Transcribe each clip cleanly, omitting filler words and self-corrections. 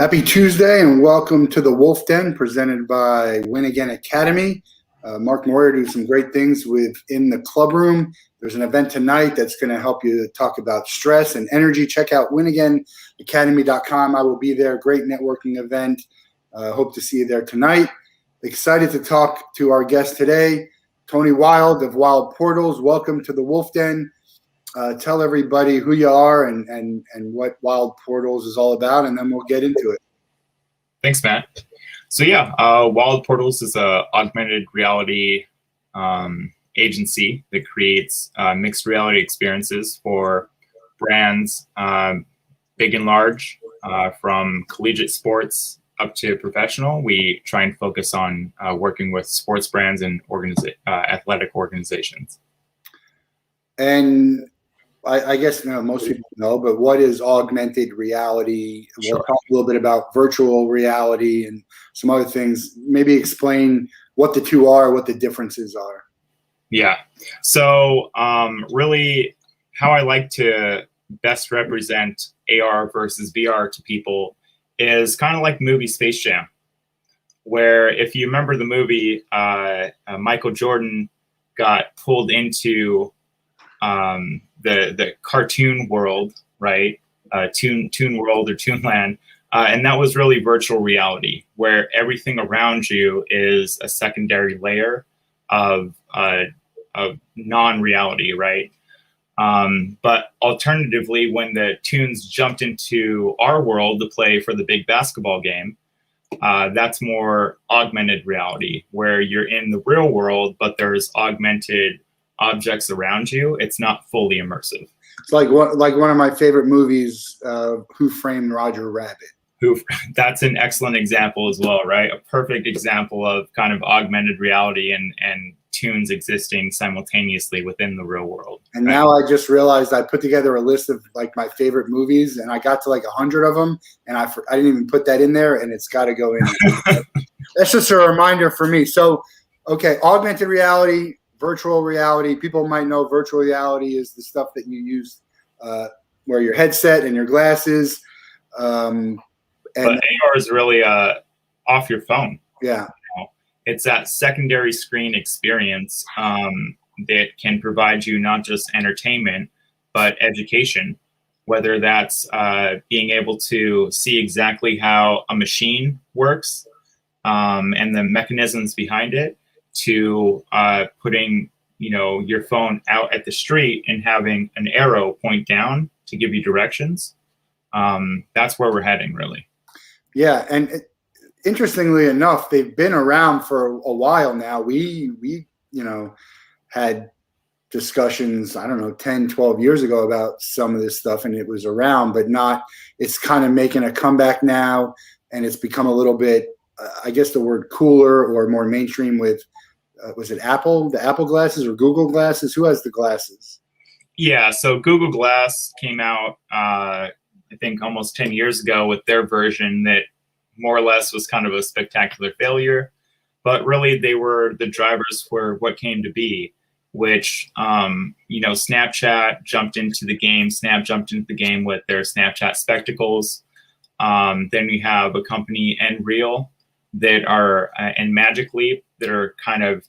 Happy Tuesday and welcome to the Wolff Den presented by Win Again Academy. Mark Moyer doing some great things within the club room. There's an event tonight that's going to help you talk about stress and energy. Check out winagainacademy.com. I will be there. Great networking event. Hope to see you there tonight. Excited to talk to our guest today, Tony Wild of Wild Portals. Welcome to the Wolff Den. Tell everybody who you are and what Wild Portals is all about, and then we'll get into it. Thanks, Matt. So yeah, Wild Portals is a augmented reality agency that creates mixed reality experiences for brands, big and large, from collegiate sports up to professional. We try and focus on working with sports brands and athletic organizations. And I guess most people know, but what is augmented reality? Sure. We'll talk a little bit about virtual reality and some other things. Maybe explain what the two are, what the differences are. Yeah. So really how I like to best represent AR versus VR to people is kind of like the movie Space Jam, where if you remember the movie, Michael Jordan got pulled into the cartoon world, right? Toon World or Toonland. And that was really virtual reality, where everything around you is a secondary layer of non-reality, right? But alternatively, when the Toons jumped into our world to play for the big basketball game, that's more augmented reality, where you're in the real world, but there's augmented objects around you. It's not fully immersive. It's like one of my favorite movies, Who Framed Roger Rabbit. That's an excellent example as well, right? A perfect example of kind of augmented reality and Toons existing simultaneously within the real world. And right? Now I just realized I put together a list of like my favorite movies, and I got to like 100 of them, and I didn't even put that in there, and it's got to go in. That's just a reminder for me. So, okay, augmented reality, virtual reality. People might know virtual reality is the stuff that you use where your headset and your glasses. But AR is really off your phone. Yeah. It's that secondary screen experience that can provide you not just entertainment, but education, whether that's being able to see exactly how a machine works and the mechanisms behind it, to putting your phone out at the street and having an arrow point down to give you directions. That's where we're heading, really. Yeah, and interestingly enough, they've been around for a while now. We had discussions, I don't know, 10, 12 years ago about some of this stuff, and it was around, but not. It's kind of making a comeback now, and it's become a little bit, I guess the word cooler or more mainstream with, was it Apple, the Apple glasses or Google glasses? Who has the glasses? Yeah, so Google Glass came out, I think almost 10 years ago with their version that more or less was kind of a spectacular failure. But really, they were the drivers for what came to be, which, Snapchat jumped into the game. Snap jumped into the game with their Snapchat spectacles. Then we have a company, Nreal, that are, and Magic Leap, that are kind of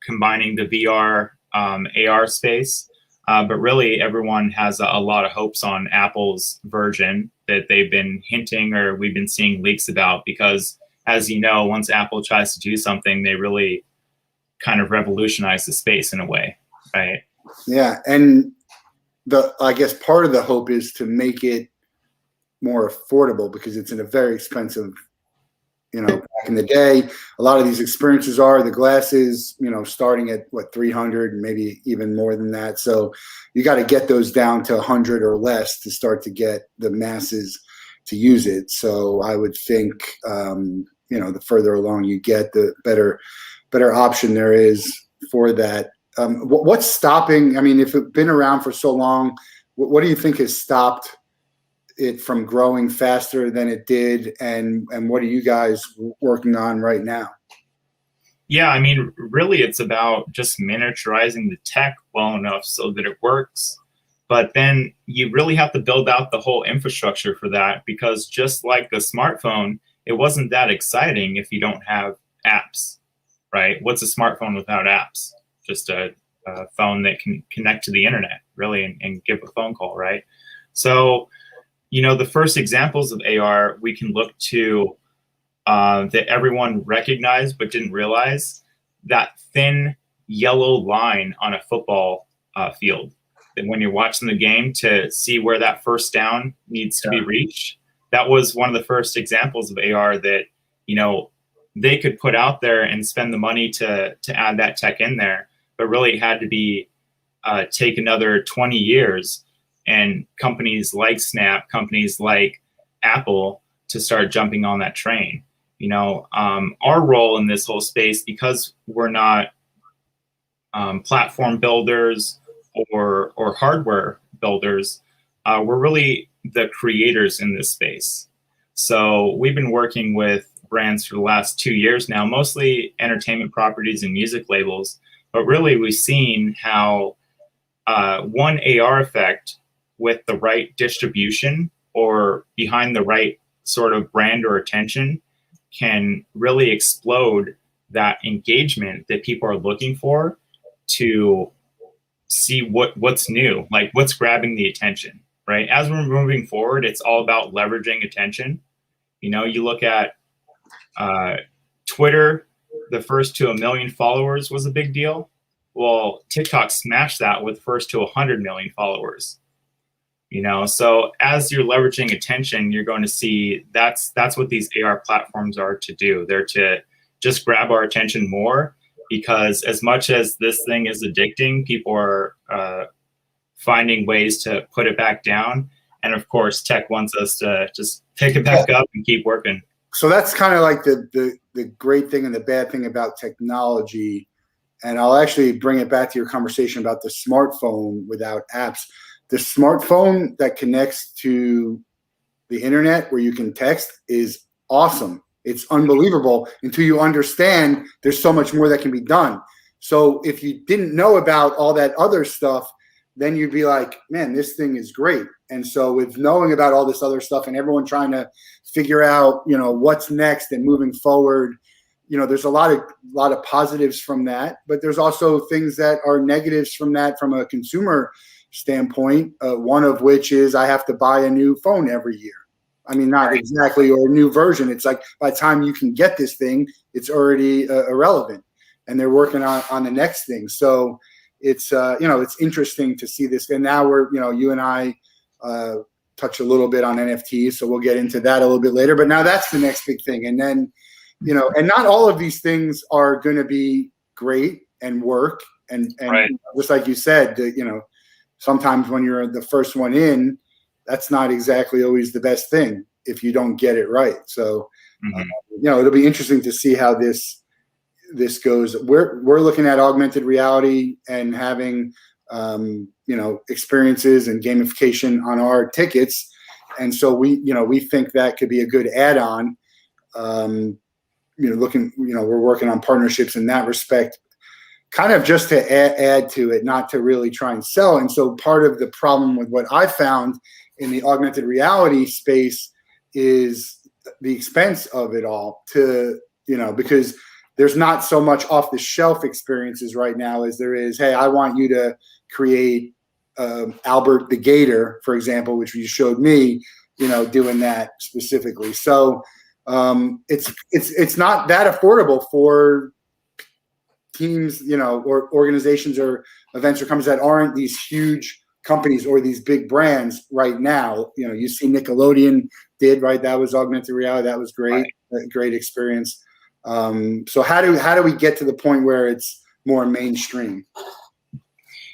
combining the VR, AR space. But really, everyone has a lot of hopes on Apple's version that they've been hinting or we've been seeing leaks about, because, as you know, once Apple tries to do something, they really kind of revolutionize the space in a way, right? Yeah, and I guess part of the hope is to make it more affordable, because it's in a very expensive, back in the day, a lot of these experiences are the glasses, starting at what, 300, maybe even more than that. So you got to get those down to 100 or less to start to get the masses to use it. So I would think, the further along you get, the better option there is for that. What's stopping? I mean, if it's been around for so long, what do you think has stopped it from growing faster than it did, and what are you guys working on right now? Yeah, I mean, really, it's about just miniaturizing the tech well enough so that it works, But then you really have to build out the whole infrastructure for that, because just like the smartphone, it wasn't that exciting if you don't have apps, right? What's a smartphone without apps? Just a phone that can connect to the internet, really, and give a phone call, right? So, the first examples of AR we can look to that everyone recognized but didn't realize, that thin yellow line on a football field. And when you're watching the game, to see where that first down needs to be reached, that was one of the first examples of AR that, they could put out there and spend the money to add that tech in there, but really it had to be take another 20 years and companies like Snap, companies like Apple to start jumping on that train. Our role in this whole space, because we're not platform builders or hardware builders, we're really the creators in this space. So we've been working with brands for the last 2 years now, mostly entertainment properties and music labels, but really we've seen how one AR effect with the right distribution or behind the right sort of brand or attention can really explode that engagement that people are looking for, to see what's new, like what's grabbing the attention, right? As we're moving forward, it's all about leveraging attention. You look at Twitter, the first to 1 million followers was a big deal. Well, TikTok smashed that with first to 100 million followers. So as you're leveraging attention, you're going to see that's what these AR platforms are to do. They're to just grab our attention more, because as much as this thing is addicting, people are finding ways to put it back down. And of course, tech wants us to just pick it back up and keep working. So that's kind of like the great thing and the bad thing about technology. And I'll actually bring it back to your conversation about the smartphone without apps. The smartphone that connects to the internet where you can text is awesome. It's unbelievable until you understand there's so much more that can be done. So if you didn't know about all that other stuff, then you'd be like, man, this thing is great. And so with knowing about all this other stuff and everyone trying to figure out, what's next and moving forward, there's a lot of positives from that, but there's also things that are negatives from that from a consumer standpoint, one of which is I have to buy a new phone every year. I mean, not exactly, or a new version. It's like by the time you can get this thing, it's already irrelevant, and they're working on the next thing. So it's it's interesting to see this. And now we're you and I touch a little bit on NFTs, so we'll get into that a little bit later. But now that's the next big thing, and then and not all of these things are going to be great and work, and right. Just like you said, sometimes when you're the first one in, that's not exactly always the best thing if you don't get it right. So, it'll be interesting to see how this goes. We're looking at augmented reality and having, experiences and gamification on our tickets. And so we think that could be a good add-on. We're working on partnerships in that respect, kind of just to add to it, not to really try and sell. And so part of the problem with what I found in the augmented reality space is the expense of it all, because there's not so much off the shelf experiences right now as there is, hey, I want you to create Albert the Gator, for example, which you showed me, doing that specifically. So it's not that affordable for teams, or organizations or events or companies that aren't these huge companies or these big brands right now. You see Nickelodeon did, right? That was augmented reality. That was great, right. Great experience. So how do we get to the point where it's more mainstream?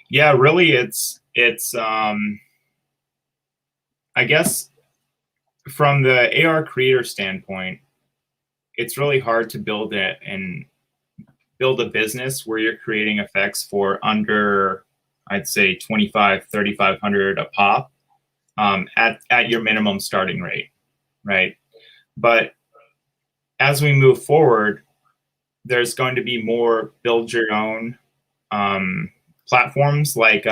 Yeah, really, it's I guess from the AR creator standpoint, it's really hard to build it and build a business where you're creating effects for under, I'd say, $2,500-$3,500 a pop at your minimum starting rate, right? But as we move forward, there's going to be more build your own platforms like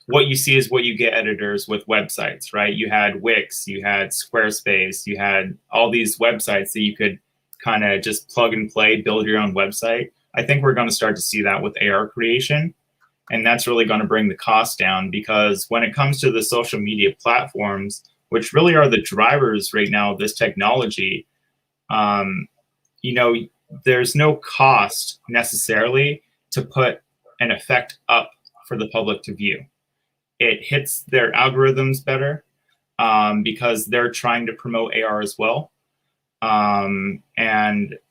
what you see is what you get editors with websites, right? You had Wix, you had Squarespace, you had all these websites that you could kind of just plug and play, build your own website. I think we're going to start to see that with AR creation. And that's really going to bring the cost down, because when it comes to the social media platforms, which really are the drivers right now of this technology, you know, there's no cost necessarily to put an effect up for the public to view. It hits their algorithms better because they're trying to promote AR as well. And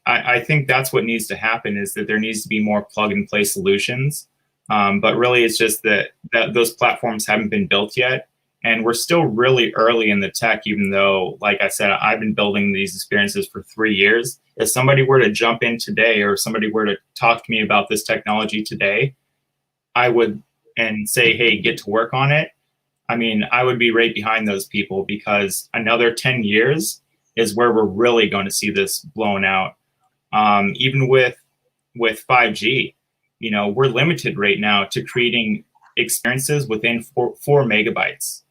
I think that's what needs to happen, is that there needs to be more plug and play solutions. But really, it's just that those platforms haven't been built yet. And we're still really early in the tech, even though, like I said, I've been building these experiences for 3 years. If somebody were to jump in today, or somebody were to talk to me about this technology today, I would, and say, hey, get to work on it. I mean, I would be right behind those people, because another 10 years is where we're really going to see this blown out. Even with 5G, you know, we're limited right now to creating experiences within 4 megabytes.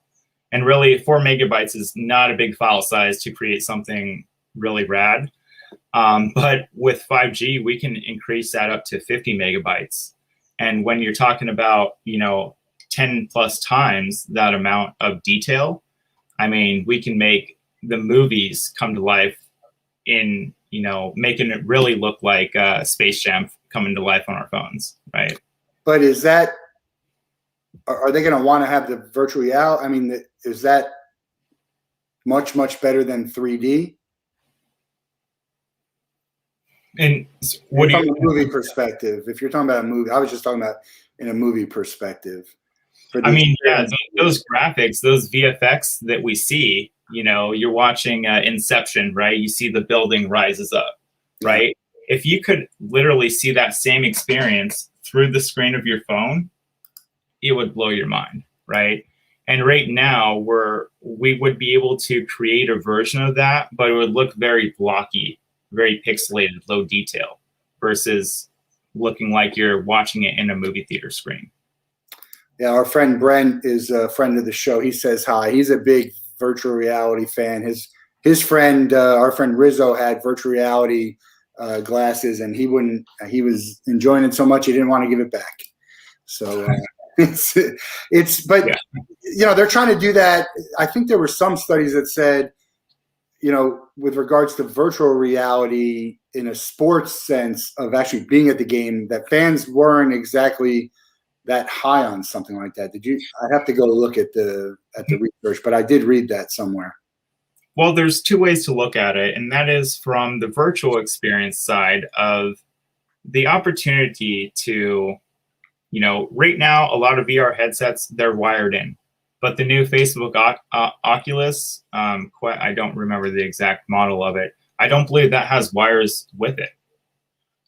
And really, 4 megabytes is not a big file size to create something really rad. But with 5G, we can increase that up to 50 megabytes. And when you're talking about, you know, 10 plus times that amount of detail, I mean, we can make the movies come to life in, you know, making it really look like Space Jam coming to life on our phones, right? But is that, are they going to want to have the virtual reality? I mean, is that much, much better than 3D? And what do From you, a movie perspective, if you're talking about a movie, I was just talking about in a movie perspective. I mean, yeah, those graphics, those VFX that we see, you know, you're watching Inception, right? You see the building rises up, right? Yeah. If you could literally see that same experience through the screen of your phone, it would blow your mind, right? And right now, we would be able to create a version of that, but it would look very blocky, very pixelated, low detail, versus looking like you're watching it in a movie theater screen. Yeah, our friend Brent is a friend of the show. He says hi. He's a big virtual reality fan. His friend, our friend Rizzo, had virtual reality glasses, and he was enjoying it so much he didn't want to give it back. So but yeah. You know, they're trying to do that. I think there were some studies that said, you know, with regards to virtual reality in a sports sense of actually being at the game, that fans weren't exactly that high on something like that. I'd have to go look at the research, but I did read that somewhere. Well, there's 2 ways to look at it, and that is from the virtual experience side of the opportunity to, you know, right now, a lot of VR headsets, they're wired in. But the new Facebook Oculus, I don't remember the exact model of it. I don't believe that has wires with it.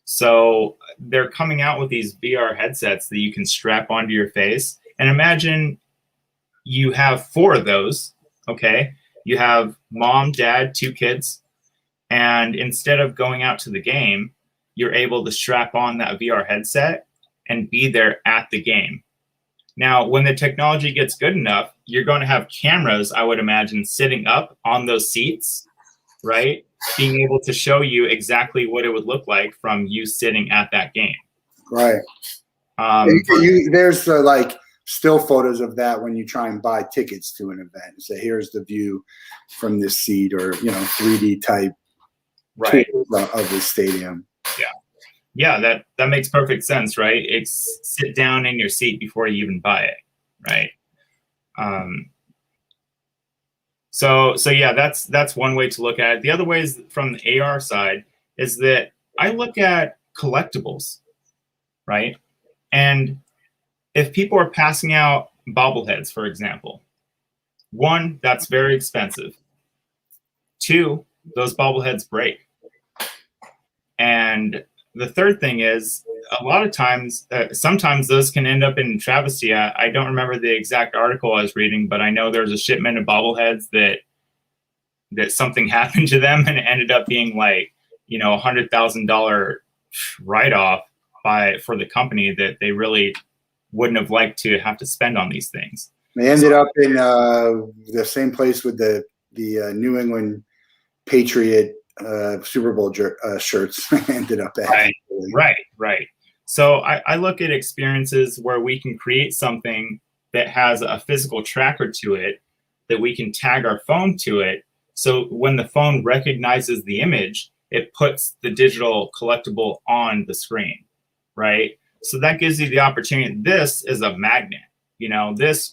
So they're coming out with these VR headsets that you can strap onto your face. And imagine you have 4 of those, okay? You have mom, dad, 2 kids. And instead of going out to the game, you're able to strap on that VR headset and be there at the game. Now, when the technology gets good enough, you're going to have cameras, I would imagine, sitting up on those seats, right? Being able to show you exactly what it would look like from you sitting at that game. Right. There's like still photos of that when you try and buy tickets to an event. So here's the view from this seat, or, you know, 3D type right of the stadium. Yeah. Yeah, that makes perfect sense, right? It's sit down in your seat before you even buy it, right? So yeah, that's one way to look at it. The other way is from the AR side, is that I look at collectibles, right? And if people are passing out bobbleheads, for example, 1, that's very expensive. 2, those bobbleheads break. And the third thing is, a lot of times, sometimes those can end up in travesty. I don't remember the exact article I was reading, but I know there's a shipment of bobbleheads that something happened to them, and it ended up being like, you know, $100,000 write-off for the company that they really wouldn't have liked to have to spend on these things. They ended up in the same place with the New England Patriot Super Bowl shirts. Ended up at. Right. So I look at experiences where we can create something that has a physical tracker to it, that we can tag our phone to it. So when the phone recognizes the image, it puts the digital collectible on the screen, right? So that gives you the opportunity. This is a magnet. This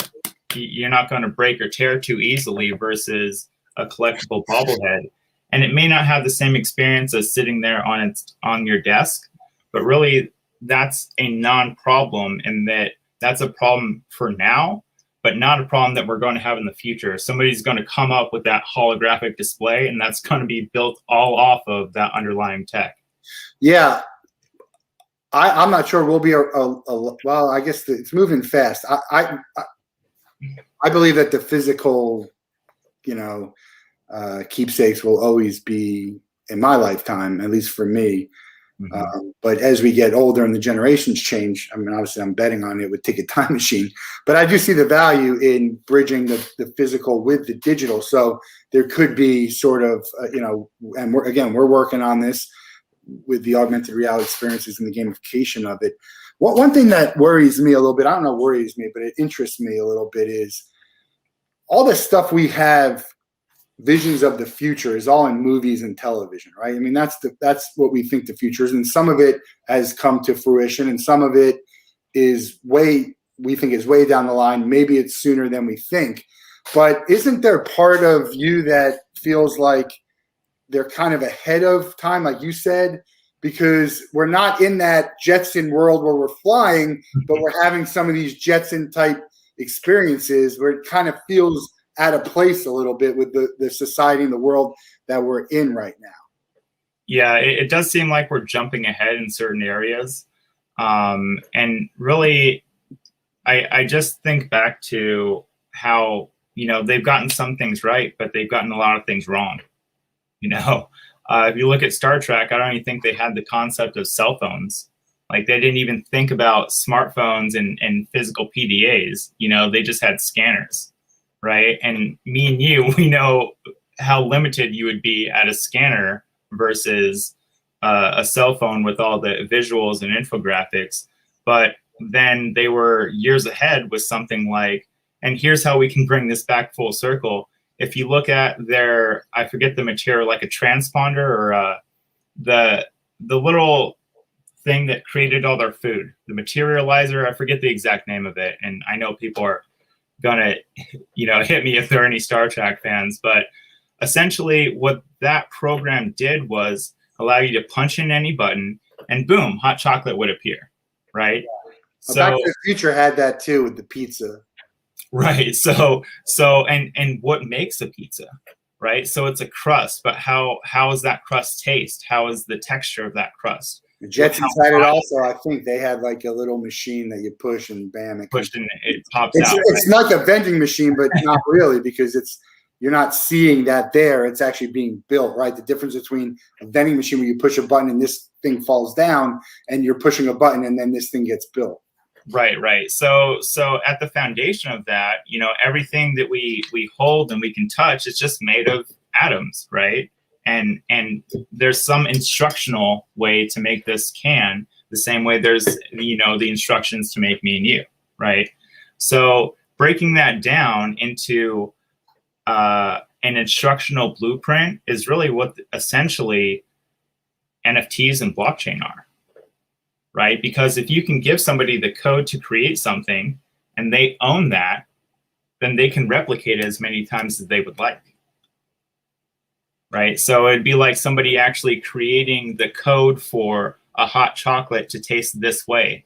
you're not going to break or tear too easily versus a collectible bobblehead. And it may not have the same experience as sitting there on your desk, but really that's a non-problem, in that that's a problem for now, but not a problem that we're going to have in the future. Somebody's going to come up with that holographic display, and that's going to be built all off of that underlying tech. Yeah. I'm not sure we'll be well, I guess it's moving fast. I believe that the physical, keepsakes will always be in my lifetime, at least for me. Mm-hmm. But as we get older and the generations change, I mean, obviously I'm betting on it with Ticket Time Machine, but I do see the value in bridging the physical with the digital. So there could be sort of, and we're working on this with the augmented reality experiences and the gamification of it. One thing that worries me a little bit, I don't know worries me, but it interests me a little bit, is all the stuff we have visions of the future is all in movies and television, right? I mean, that's what we think the future is. And some of it has come to fruition, and some of it is we think is way down the line. Maybe it's sooner than we think. But isn't there part of you that feels like they're kind of ahead of time, like you said, because we're not in that Jetson world where we're flying, but we're having some of these Jetson type experiences where it kind of feels out of place a little bit with the society and the world that we're in right now. Yeah, it does seem like we're jumping ahead in certain areas. And really, I just think back to how, they've gotten some things right, but they've gotten a lot of things wrong. If you look at Star Trek, I don't even think they had the concept of cell phones. Like, they didn't even think about smartphones and physical PDAs. They just had scanners, right? And me and you, we know how limited you would be at a scanner versus a cell phone with all the visuals and infographics. But then they were years ahead with something like, and here's how we can bring this back full circle. If you look at their, I forget the material, like a transponder or the little thing that created all their food, the materializer, I forget the exact name of it. And I know people are gonna, hit me if there are any Star Trek fans, but essentially what that program did was allow you to punch in any button and boom, hot chocolate would appear, right? So Back to the Future had that too with the pizza. Right. So and what makes a pizza, right? So it's a crust, but how does that crust taste? How is the texture of that crust? The Jetsons had it also. I think they had like a little machine that you push and bam, it pops out. It's like a vending machine, but not really, because you're not seeing that there. It's actually being built, right? The difference between a vending machine where you push a button and this thing falls down, and you're pushing a button and then this thing gets built. Right. So at the foundation of that, everything that we hold and we can touch, it's just made of atoms, right? And there's some instructional way to make this can, the same way there's, the instructions to make me and you, right? So breaking that down into an instructional blueprint is really what essentially NFTs and blockchain are. Right? Because if you can give somebody the code to create something and they own that, then they can replicate it as many times as they would like. Right? So it'd be like somebody actually creating the code for a hot chocolate to taste this way.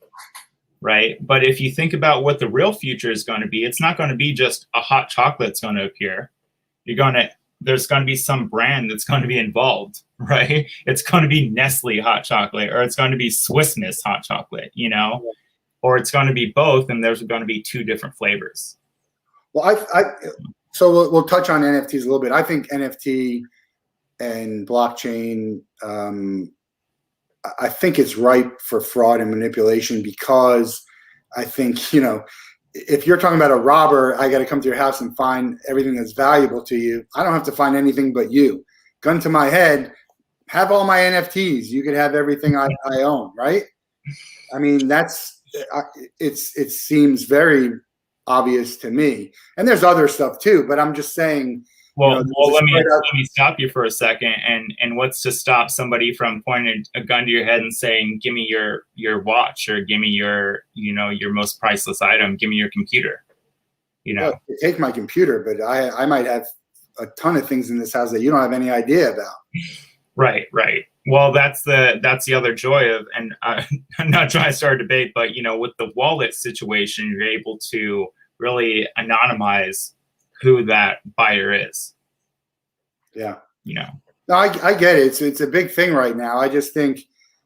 Right? But if you think about what the real future is going to be, it's not going to be just a hot chocolate's going to appear. There's going to be some brand that's going to be involved, right? It's going to be Nestle hot chocolate, or it's going to be Swiss Miss hot chocolate, or it's going to be both, and there's going to be two different flavors. Well, so we'll touch on NFTs a little bit. I think NFT and blockchain, I think it's ripe for fraud and manipulation because I think, if you're talking about a robber, I got to come to your house and find everything that's valuable to you. I don't have to find anything but you. Gun to my head, have all my NFTs. You could have everything I own, right? I mean, it seems very obvious to me. And there's other stuff too, but I'm just saying. Well, let me stop you for a second. And what's to stop somebody from pointing a gun to your head and saying, "Give me your watch," or "Give me your most priceless item. Give me your computer." Well, take my computer, but I might have a ton of things in this house that you don't have any idea about. Right. Well, that's the other joy of, and I'm not trying to start a debate, but with the wallet situation, you're able to really anonymize who that buyer is. Yeah. No, I get it. It's a big thing right now. I just think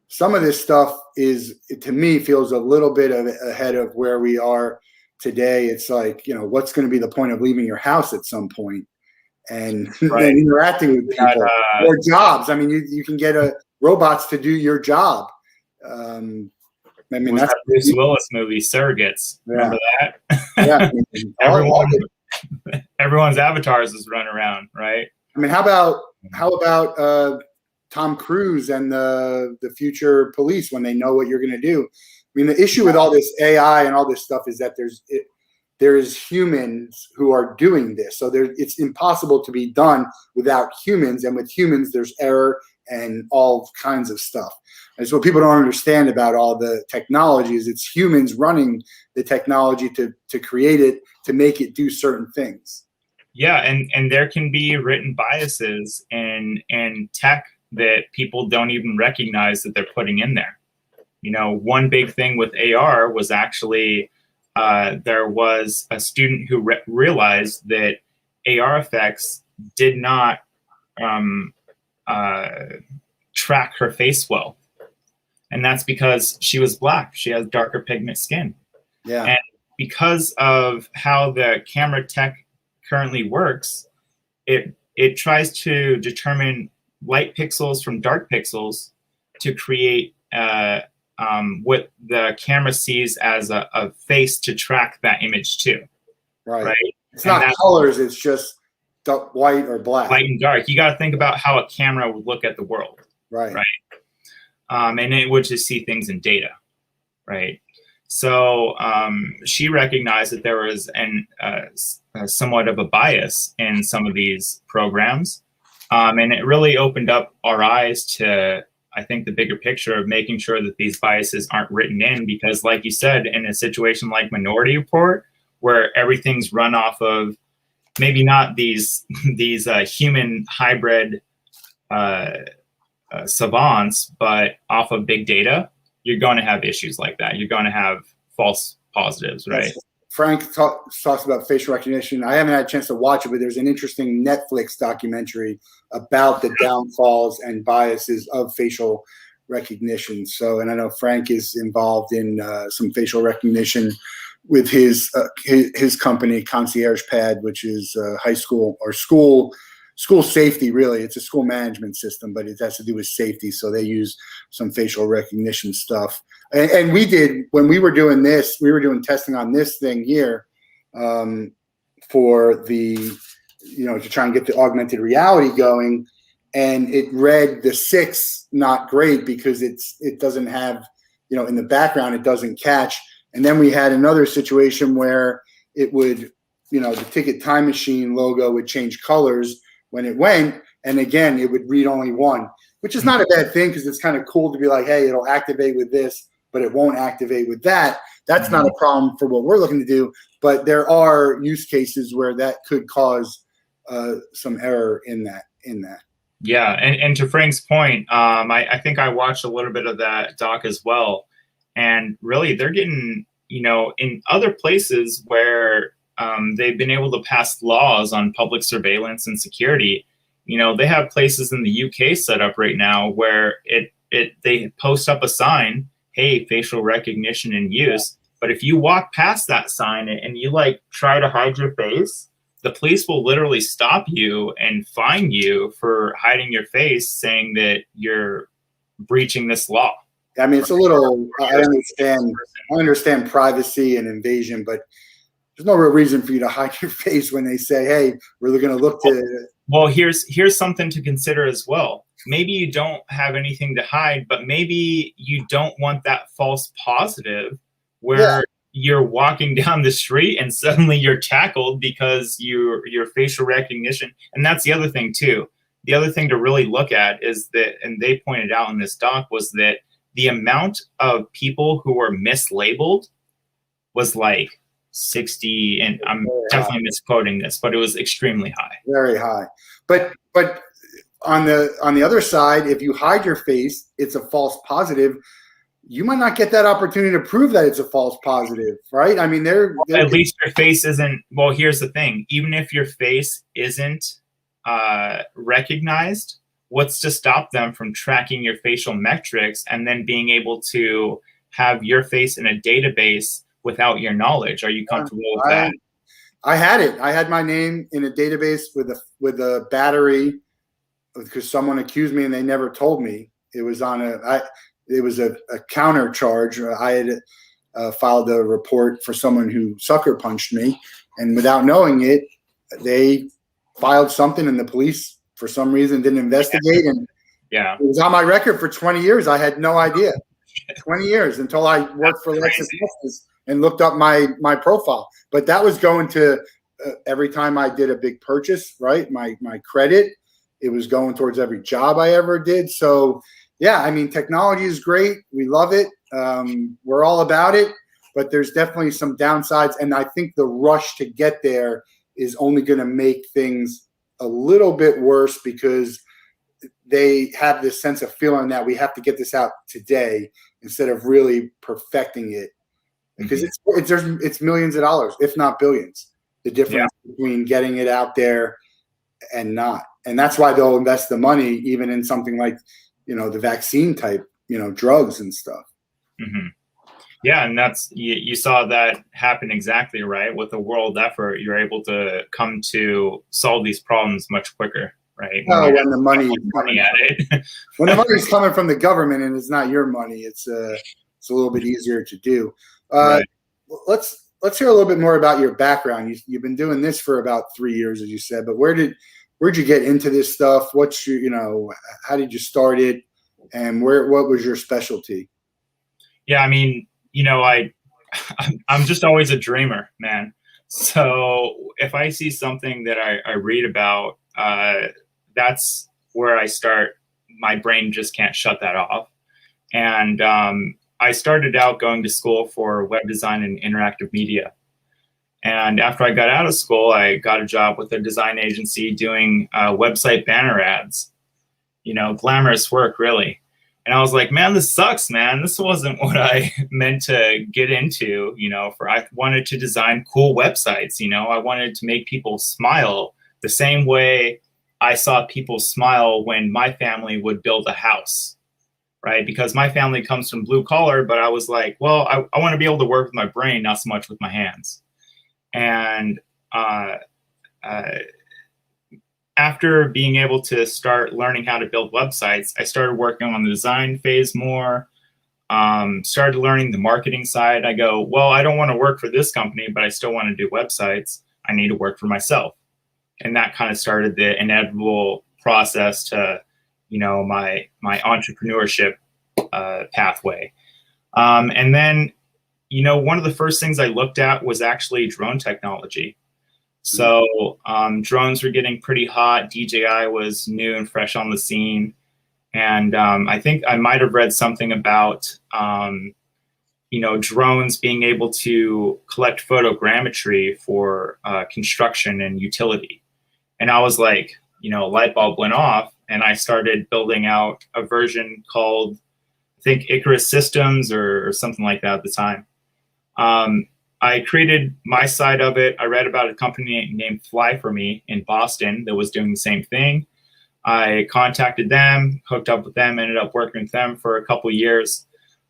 some of this stuff to me, feels a little bit ahead of where we are today. It's like, what's going to be the point of leaving your house at some point and then interacting with people or jobs. I mean, you can get robots to do your job. I mean, that's that Bruce Willis movie, Surrogates. Remember that? Yeah. Everyone's avatars is running around, right? I mean, how about Tom Cruise and the future police when they know what you're going to do? I mean, the issue with all this AI and all this stuff is that there's humans who are doing this. So it's impossible to be done without humans. And with humans, there's error and all kinds of stuff. And so what people don't understand about all the technology is it's humans running the technology to create it, to make it do certain things. Yeah, and there can be written biases in tech that people don't even recognize that they're putting in there. One big thing with AR was actually there was a student who realized that AR effects did not track her face well. And that's because she was Black. She has darker pigment skin. Yeah. And because of how the camera tech currently works, it tries to determine light pixels from dark pixels to create what the camera sees as a face to track that image to. Right. It's not colors, it's just white or black. Light and dark. You got to think about how a camera would look at the world. Right. And it would just see things in data. Right. So she recognized that there was somewhat of a bias in some of these programs. And it really opened up our eyes to, I think, the bigger picture of making sure that these biases aren't written in, because like you said, in a situation like Minority Report, where everything's run off of maybe not these human hybrid savants, but off of big data, you're going to have issues like that. You're going to have false positives, right? Frank talks about facial recognition. I haven't had a chance to watch it, but there's an interesting Netflix documentary about the downfalls and biases of facial recognition. So, and I know Frank is involved in some facial recognition with his company, Concierge Pad, which is high school or school safety. Really, it's a school management system, but it has to do with safety. So they use some facial recognition stuff. And we did, when we were doing this, we were doing testing on this thing here for the, to try and get the augmented reality going. And it read the 6 not great because it doesn't have, in the background, it doesn't catch. And then we had another situation where it would, the Ticket Time Machine logo would change colors when it went. And again, it would read only 1, which is not a bad thing because it's kind of cool to be like, hey, it'll activate with this, but it won't activate with that. That's not a problem for what we're looking to do. But there are use cases where that could cause some error in that. Yeah, and to Frank's point, I think I watched a little bit of that doc as well. And really, they're getting, in other places where they've been able to pass laws on public surveillance and security. They have places in the UK set up right now where they post up a sign, hey, facial recognition in use. But if you walk past that sign and you try to hide your face, the police will literally stop you and fine you for hiding your face, saying that you're breaching this law. I mean, it's a little. I understand privacy and invasion, but there's no real reason for you to hide your face when they say, "Hey, we're going to look to." Well, here's something to consider as well. Maybe you don't have anything to hide, but maybe you don't want that false positive where you're walking down the street and suddenly you're tackled because your facial recognition. And that's the other thing too. The other thing to really look at is that, and they pointed out in this doc, was that the amount of people who were mislabeled was like 60, and I'm definitely misquoting this, but it was extremely high. Very high. But on the other side, if you hide your face, it's a false positive. You might not get that opportunity to prove that it's a false positive, right? I mean, they're at least your face isn't. Well, here's the thing: even if your face isn't recognized, what's to stop them from tracking your facial metrics and then being able to have your face in a database without your knowledge? Are you comfortable with that? I had it. I had my name in a database with a battery because someone accused me and they never told me. It was on it was a counter charge. I had filed a report for someone who sucker punched me, and without knowing it, they filed something, and the police for some reason didn't investigate. And it was on my record for 20 years. I had no idea. 20 years until I worked for LexisNexis and looked up my profile. But that was going to every time I did a big purchase, right? My credit, it was going towards every job I ever did. So yeah, I mean, technology is great. We love it. We're all about it, but there's definitely some downsides. And I think the rush to get there is only going to make things a little bit worse because they have this sense of feeling that we have to get this out today instead of really perfecting it, because it's millions of dollars, if not billions, the difference between getting it out there and not. And that's why they'll invest the money even in something like, the vaccine type, drugs and stuff. Mm-hmm. Yeah, and that's you saw that happen exactly right with the world effort. You're able to come to solve these problems much quicker, right? When the money at it. When the money's coming from the government and it's not your money, it's a little bit easier to do. Right. Let's hear a little bit more about your background. You've been doing this for about 3 years, as you said, but where'd you get into this stuff? What's your, how did you start it, and what was your specialty? Yeah, I mean, I'm just always a dreamer, man. So if I see something that I read about, that's where I start. My brain just can't shut that off. And I started out going to school for web design and interactive media. And after I got out of school, I got a job with a design agency doing website banner ads, glamorous work, really. And I was like, man, this sucks, man. This wasn't what I meant to get into, I wanted to design cool websites. I wanted to make people smile the same way I saw people smile when my family would build a house, right? Because my family comes from blue collar, but I was like, well, I want to be able to work with my brain, not so much with my hands. And after being able to start learning how to build websites, I started working on the design phase more, started learning the marketing side. I go, well, I don't want to work for this company, but I still want to do websites. I need to work for myself. And that kind of started the inevitable process to, my entrepreneurship pathway. And then, one of the first things I looked at was actually drone technology. So drones were getting pretty hot. DJI was new and fresh on the scene. And I think I might have read something about, drones being able to collect photogrammetry for construction and utility. And I was like, a light bulb went off, and I started building out a version called, I think, Icarus Systems or something like that at the time. I created my side of it. I read about a company named Fly For Me in Boston that was doing the same thing. I contacted them, hooked up with them, ended up working with them for a couple of years.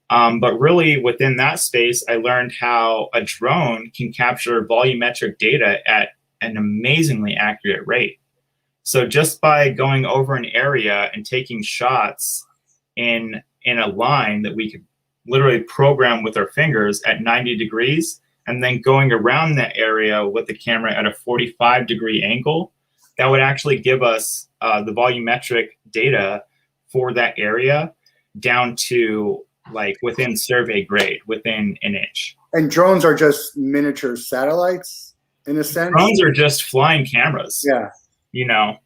But really within that space, I learned how a drone can capture volumetric data at an amazingly accurate rate. So just by going over an area and taking shots in in a line that we could literally program with our fingers at 90 degrees, and then going around that area with the camera at a 45-degree angle, that would actually give us the volumetric data for that area down to like within survey grade, within an inch. And drones are just miniature satellites in a sense? Drones are just flying cameras. Yeah. You know?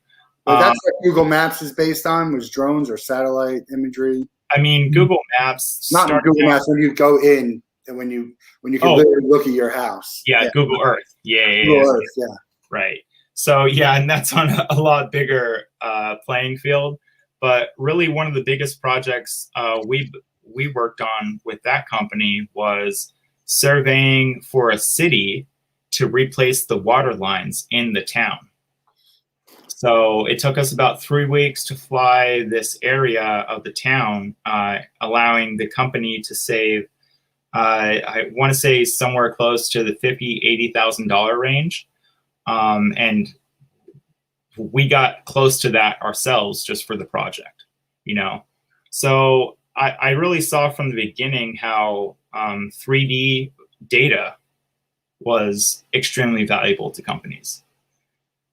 Well, that's what Google Maps is based on, was drones or satellite imagery. I mean, Google Maps. Not in Google Maps, when you go in and when you can literally look at your house. Yeah, Google Earth. Google Earth, yeah. Right. So yeah, and that's on a lot bigger playing field. But really, one of the biggest projects we worked on with that company was surveying for a city to replace the water lines in the town. So it took us about 3 weeks to fly this area of the town, allowing the company to save, I want to say somewhere close to the $50,000-$80,000 range. And we got close to that ourselves just for the project, you know? So I really saw from the beginning how 3D data was extremely valuable to companies.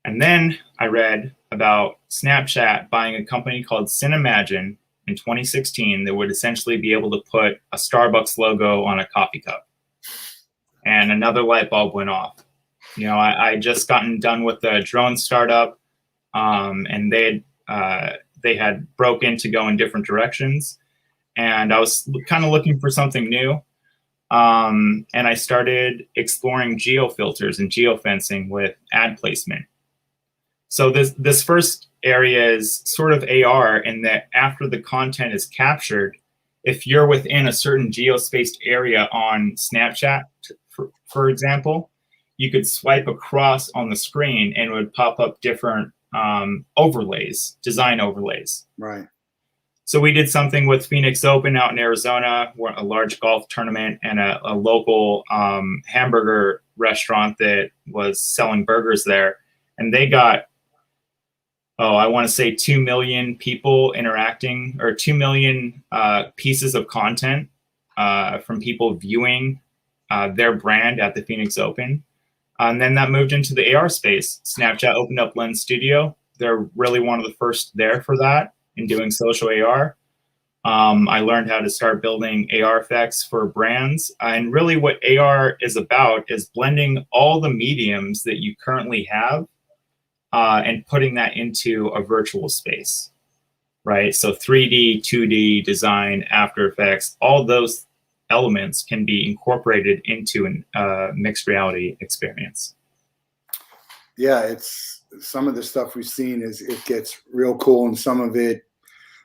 And then I read about Snapchat buying a company called Cinemagine in 2016 that would essentially be able to put a Starbucks logo on a coffee cup. And another light bulb went off. You know, I just gotten done with a drone startup, and they had broke in to go in different directions. And I was kind of looking for something new. And I started exploring geofilters and geofencing with ad placement. So this first area is sort of AR in that after the content is captured, if you're within a certain geospaced area on Snapchat, for example, you could swipe across on the screen and it would pop up different overlays, design overlays. Right. So we did something with Phoenix Open out in Arizona, a large golf tournament, and a local hamburger restaurant that was selling burgers there. And they got, I want to say 2 million people interacting, or 2 million pieces of content from people viewing their brand at the Phoenix Open. And then that moved into the AR space. Snapchat opened up Lens Studio. They're really one of the first there for that in doing social AR. I learned how to start building AR effects for brands. And really what AR is about is blending all the mediums that you currently have and putting that into a virtual space, right? So 3D, 2D, design, After Effects, all those elements can be incorporated into a mixed reality experience. Yeah, it's some of the stuff we've seen it gets real cool, and some of it,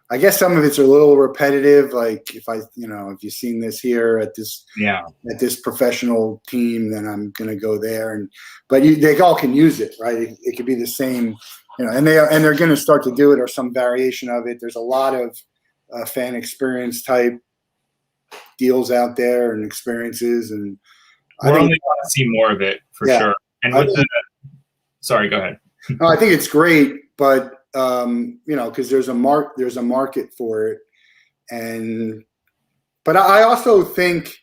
I guess some of it's a little repetitive. Like if you've seen this here at this professional team, then I'm gonna go there. But they all can use it, right? It could be the same, and they're gonna start to do it or some variation of it. There's a lot of fan experience type deals out there and experiences, and we're only going to see more of it for sure. And sorry, go ahead. No, I think it's great, but because there's a market for it, but I also think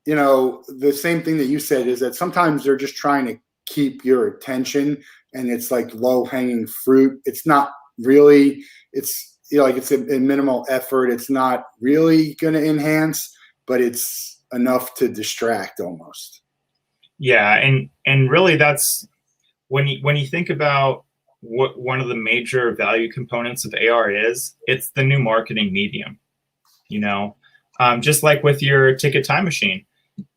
the same thing that you said is that sometimes they're just trying to keep your attention, and it's like low hanging fruit. It's not really. It's it's a minimal effort. It's not really going to enhance, but it's enough to distract almost. Yeah, and really that's when you think about what one of the major value components of AR is, it's the new marketing medium. Just like with your ticket time machine,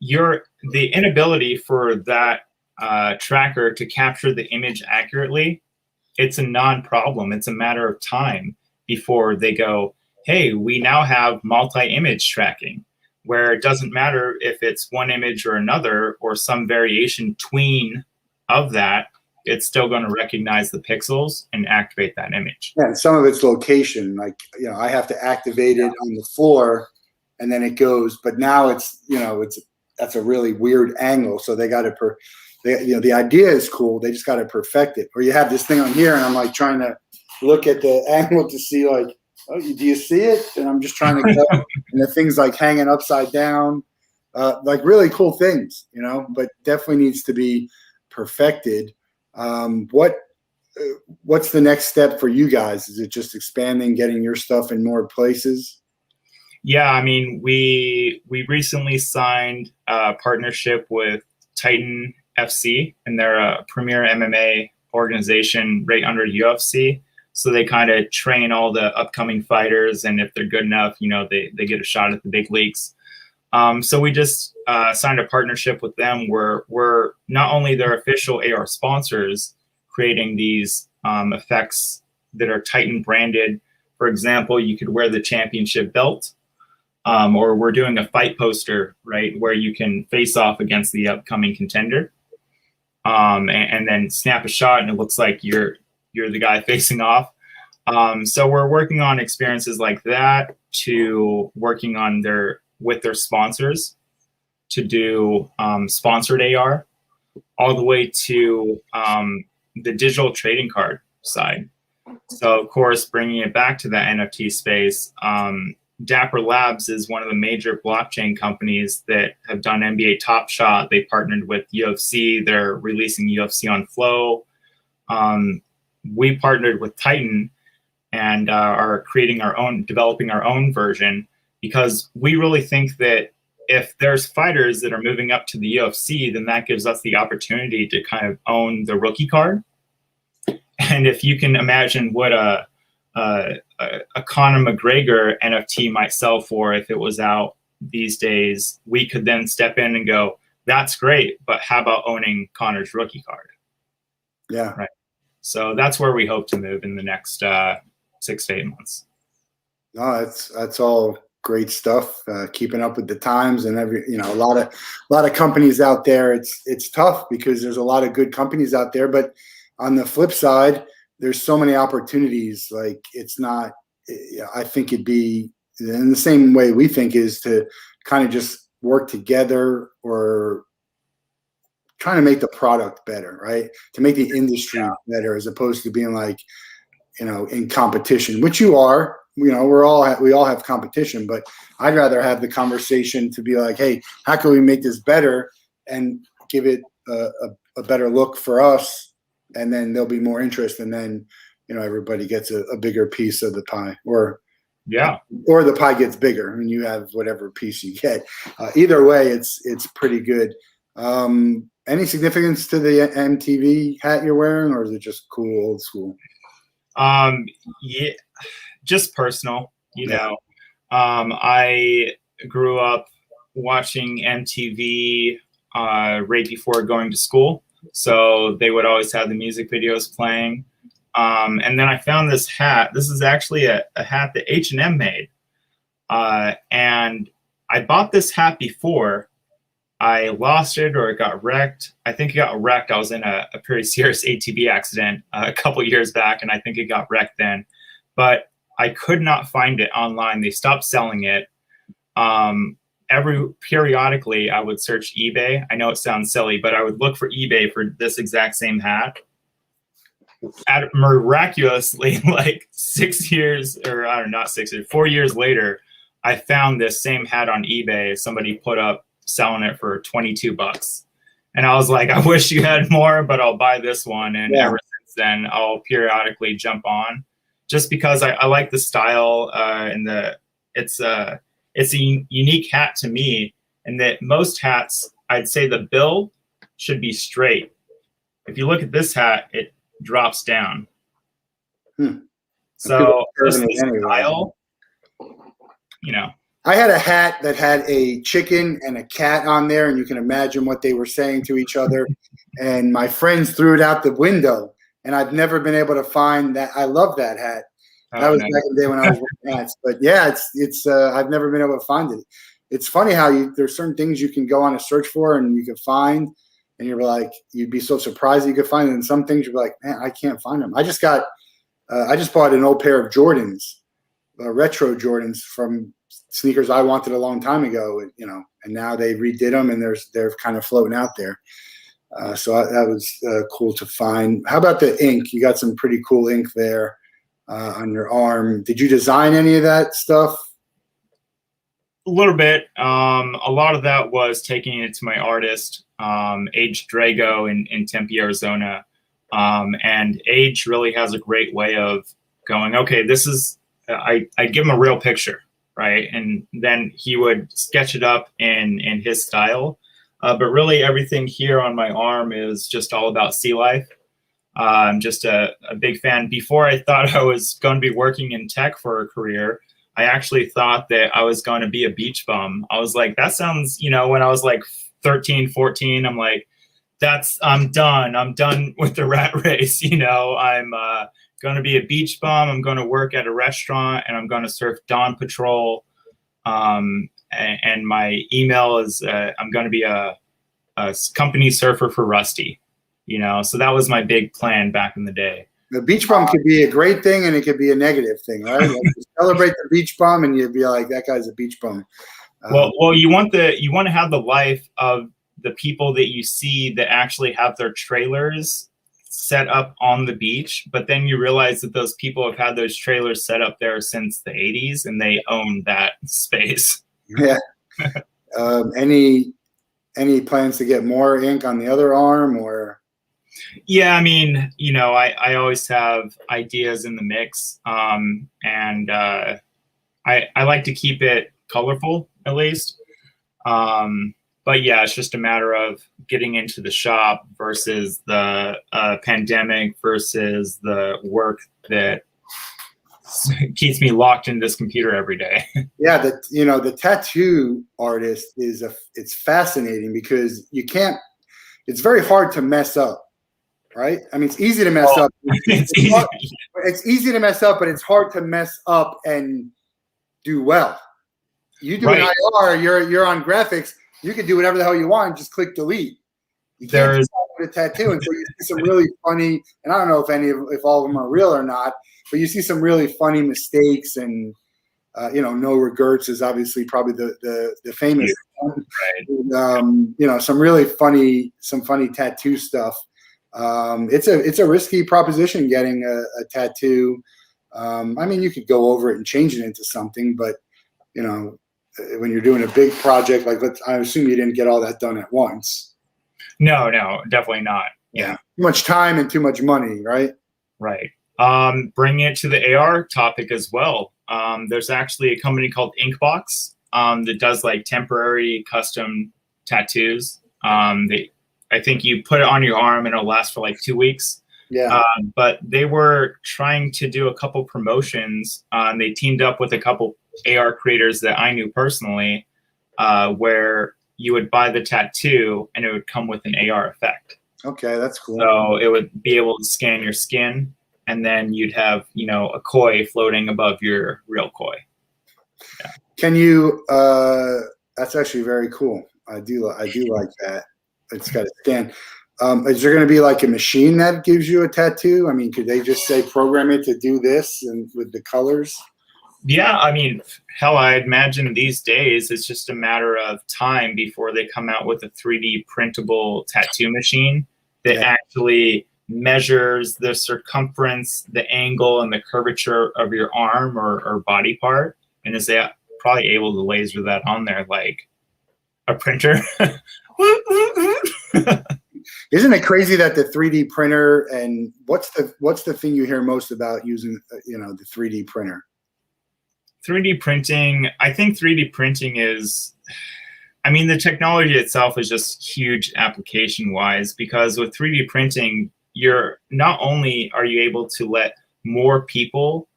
the inability for that tracker to capture the image accurately, it's a non-problem. It's a matter of time before they go, hey, we now have multi-image tracking, where it doesn't matter if it's one image or another or some variation tween of that, it's still going to recognize the pixels and activate that image. Yeah, and some of it's location. Like, I have to activate it on the floor and then it goes, but now that's a really weird angle. So they got to, the idea is cool. They just got to perfect it. Or you have this thing on here and I'm like trying to look at the angle to see like oh, do you see it? And I'm just trying to go. And the things like hanging upside down, like really cool things, you know, but definitely needs to be perfected. What's the next step for you guys? Is it just expanding, getting your stuff in more places? Yeah, I mean, we recently signed a partnership with Titan FC, and they're a premier MMA organization right under UFC. So they kind of train all the upcoming fighters, and if they're good enough, you know, they get a shot at the big leagues. So we just signed a partnership with them where we're not only their official AR sponsors, creating these effects that are Titan branded. For example, you could wear the championship belt. Or we're doing a fight poster, right, where you can face off against the upcoming contender, and then snap a shot, and it looks like you're the guy facing off. So we're working on experiences like that, to working on with their sponsors to do sponsored AR, all the way to the digital trading card side. So of course, bringing it back to that NFT space. Dapper Labs is one of the major blockchain companies that have done NBA Top Shot. They partnered with UFC. They're releasing UFC on Flow. We partnered with Titan and are developing our own version, because we really think that if there's fighters that are moving up to the UFC, then that gives us the opportunity to kind of own the rookie card. And if you can imagine what a Conor McGregor NFT might sell for if it was out these days, we could then step in and go, that's great, but how about owning Conor's rookie card? Yeah. Right. So that's where we hope to move in the next 6 to 8 months. No, that's all great stuff. Keeping up with the times, and a lot of companies out there. It's tough because there's a lot of good companies out there, but on the flip side, there's so many opportunities. Like, it's not, I think it'd be in the same way we think, is to kind of just work together, or trying to make the product better, right? To make the industry better, as opposed to being like, in competition, which you are. We all have competition, but I'd rather have the conversation to be like, hey, how can we make this better and give it a better look for us? And then there'll be more interest, and then everybody gets a bigger piece of the pie, or the pie gets bigger and you have whatever piece you get. Either way, it's pretty good. Any significance to the MTV hat you're wearing, or is it just cool, old school? Yeah, just personal. I grew up watching MTV right before going to school. So they would always have the music videos playing. And then I found this hat. This is actually a hat that H&M made. And I bought this hat before. I lost it, or it got wrecked. I think it got wrecked. I was in a pretty serious ATV accident a couple years back, and I think it got wrecked then. But I could not find it online. They stopped selling it. Periodically, I would search eBay. I know it sounds silly, but I would look for eBay for this exact same hat. Miraculously, like 6 years, or I don't know, not 6 years, 4 years later, I found this same hat on eBay. Somebody put up selling it for $22. And I was like, I wish you had more, but I'll buy this one. And ever since then, I'll periodically jump on, just because I like the style, and it's a unique hat to me, and that most hats, I'd say the bill should be straight. If you look at this hat, it drops down. So just the style, I had a hat that had a chicken and a cat on there, and you can imagine what they were saying to each other. And my friends threw it out the window, and I've never been able to find that. I love that hat. That was back in the day when I was wearing hats. But yeah, it's I've never been able to find it. It's funny how there's certain things you can go on a search for and you can find, and you're like, you'd be so surprised that you could find it. And some things you're like, man, I can't find them. I just bought an old pair of Jordans, retro Jordans, from sneakers I wanted a long time ago, and now they redid them, and they're kind of floating out there. So that was cool to find. How about the ink? You got some pretty cool ink there. on your arm. Did you design any of that stuff? A little bit. A lot of that was taking it to my artist, Age Drago in Tempe, Arizona. And Age really has a great way of going, okay, this is, I give him a real picture, right? And then he would sketch it up in his style. But really everything here on my arm is just all about sea life. I'm just a big fan. Before I thought I was going to be working in tech for a career, I actually thought that I was going to be a beach bum. I was like, that sounds, when I was like 13, 14, I'm like, I'm done. I'm done with the rat race. I'm going to be a beach bum. I'm going to work at a restaurant and I'm going to surf Dawn Patrol. And my email is, I'm going to be a company surfer for Rusty, so that was my big plan back in the day. The beach bum could be a great thing and it could be a negative thing, right? Like you celebrate the beach bum and you'd be like, that guy's a beach bum. Well, you want to have the life of the people that you see that actually have their trailers set up on the beach, but then you realize that those people have had those trailers set up there since the 80s and they own that space. Yeah. Any plans to get more ink on the other arm or? Yeah, I mean, I always have ideas in the mix, and I like to keep it colorful at least. But yeah, it's just a matter of getting into the shop versus the pandemic versus the work that keeps me locked in this computer every day. Yeah, the tattoo artist it's fascinating because it's very hard to mess up. Right? I mean, it's easy to mess up. It's easy to mess up, but it's hard to mess up and do well. You do an IR, you're on graphics, you can do whatever the hell you want and just click delete. You can't do that with a tattoo. And so you see some really funny, and I don't know if all of them are real or not, but you see some really funny mistakes and no regrets is obviously probably the famous one. And, some really funny tattoo stuff. It's a risky proposition getting a tattoo. I mean, you could go over it and change it into something, but when you're doing a big project, like I assume you didn't get all that done at once. No, definitely not. Yeah. Too much time and too much money, right? Right. Bringing it to the AR topic as well. There's actually a company called Inkbox that does like temporary custom tattoos. I think you put it on your arm and it'll last for like 2 weeks. Yeah. But they were trying to do a couple promotions. They teamed up with a couple AR creators that I knew personally, where you would buy the tattoo and it would come with an AR effect. Okay, that's cool. So it would be able to scan your skin, and then you'd have, a koi floating above your real koi. Yeah. Can you? That's actually very cool. I do like that. It's got a scan. Is there going to be like a machine that gives you a tattoo? I mean, could they just say program it to do this and with the colors? Yeah, I mean, hell, I imagine these days it's just a matter of time before they come out with a 3D printable tattoo machine that actually measures the circumference, the angle, and the curvature of your arm or body part, and is probably able to laser that on there like a printer. Isn't it crazy that the 3D printer and what's the thing you hear most about using the 3D printer? 3D printing, I think 3D printing is, I mean, the technology itself is just huge application wise, because with 3D printing, you're not only are you able to let more people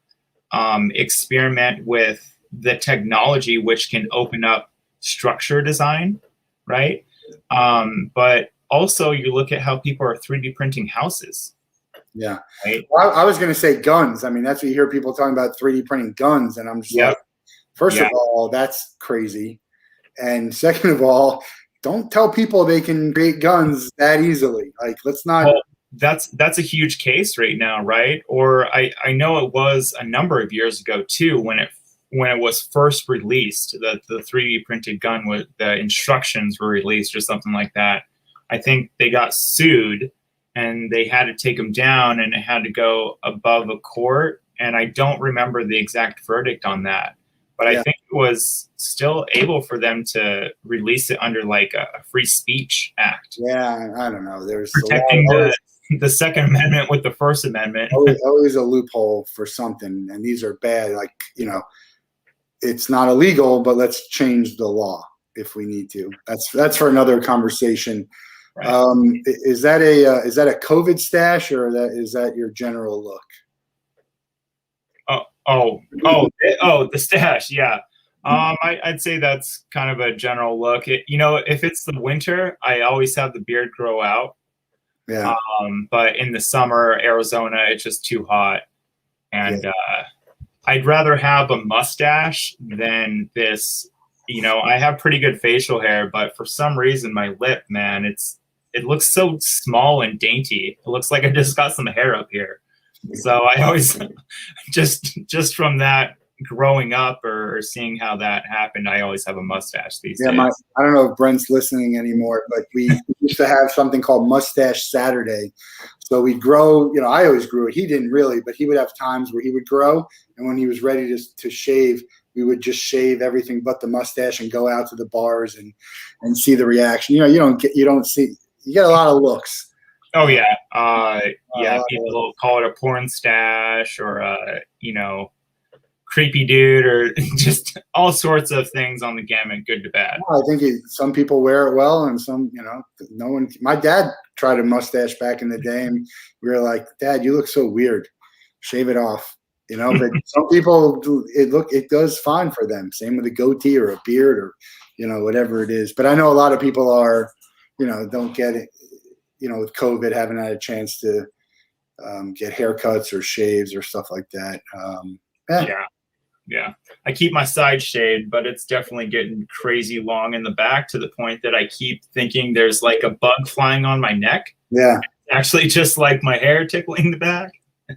experiment with the technology, which can open up structure design, right? But also you look at how people are 3D printing houses. Yeah. Right? Well, I was going to say guns. I mean, that's what you hear people talking about, 3D printing guns. And I'm just like, first of all, that's crazy. And second of all, don't tell people they can create guns that easily. Like, let's not. Well, that's a huge case right now, right? Or I know it was a number of years ago too, when it was first released, the 3D printed gun, with the instructions were released or something like that. I think they got sued and they had to take them down, and it had to go above a court and I don't remember the exact verdict on that. But I think it was still able for them to release it under like a free speech act. Yeah, I don't know. There's protecting the Second Amendment with the First Amendment. always a loophole for something, and these are bad. Like, you know, it's not illegal, but let's change the law if we need to. That's for another conversation. Right. Is that a COVID stash, or is that your general look? The stash, yeah. I'd say that's kind of a general look. If it's the winter, I always have the beard grow out. Yeah. But in the summer, Arizona, it's just too hot, and I'd rather have a mustache than this. I have pretty good facial hair, but for some reason, my lip, man, it looks so small and dainty. It looks like I just got some hair up here. So I always just from that growing up or seeing how that happened, I always have a mustache these days. I don't know if Brent's listening anymore, but we used to have something called Mustache Saturday. So we'd grow, I always grew it. He didn't really, but he would have times where he would grow. And when he was ready to shave, we would just shave everything but the mustache and go out to the bars and see the reaction. You get a lot of looks. Oh yeah. People call it a porn stash or creepy dude or just all sorts of things on the gamut, good to bad. Well, I think some people wear it well, and some, no one. My dad tried a mustache back in the day, and we were like, "Dad, you look so weird. Shave it off." But some people it does fine for them. Same with a goatee or a beard or whatever it is. But I know a lot of people are, don't get it. With COVID, haven't had a chance to get haircuts or shaves or stuff like that. Yeah. I keep my side shaved, but it's definitely getting crazy long in the back to the point that I keep thinking there's like a bug flying on my neck. Yeah. Actually, just like my hair tickling the back.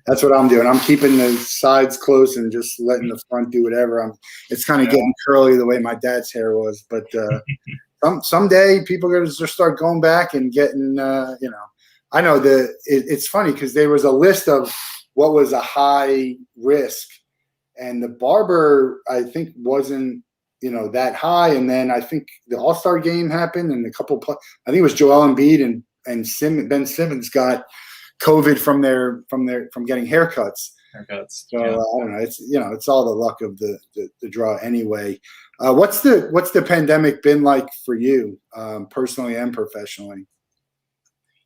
That's what I'm doing. I'm keeping the sides close and just letting the front do whatever. It's kind of getting curly the way my dad's hair was, but someday people are going to just start going back and getting, I know it's funny because there was a list of what was a high risk, and the barber, I think, wasn't, that high. And then I think the All-Star game happened, and I think it was Joel Embiid and Ben Simmons got COVID from getting haircuts. So I don't know. It's it's all the luck of the draw anyway. What's the pandemic been like for you, personally and professionally?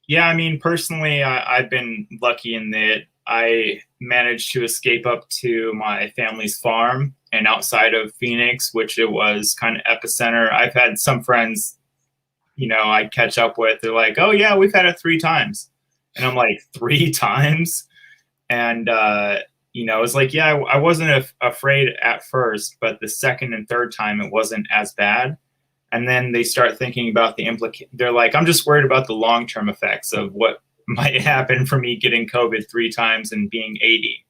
Yeah, I mean, personally, I've been lucky in that I managed to escape up to my family's farm and outside of Phoenix, which it was kind of epicenter. I've had some friends, I catch up with. They're like, "Oh yeah, we've had it 3 times," and I'm like, 3 times, and it's like, yeah, I wasn't afraid at first, but the second and third time it wasn't as bad. And then they start thinking about they're like, I'm just worried about the long-term effects of what might happen for me getting COVID 3 times and being 80,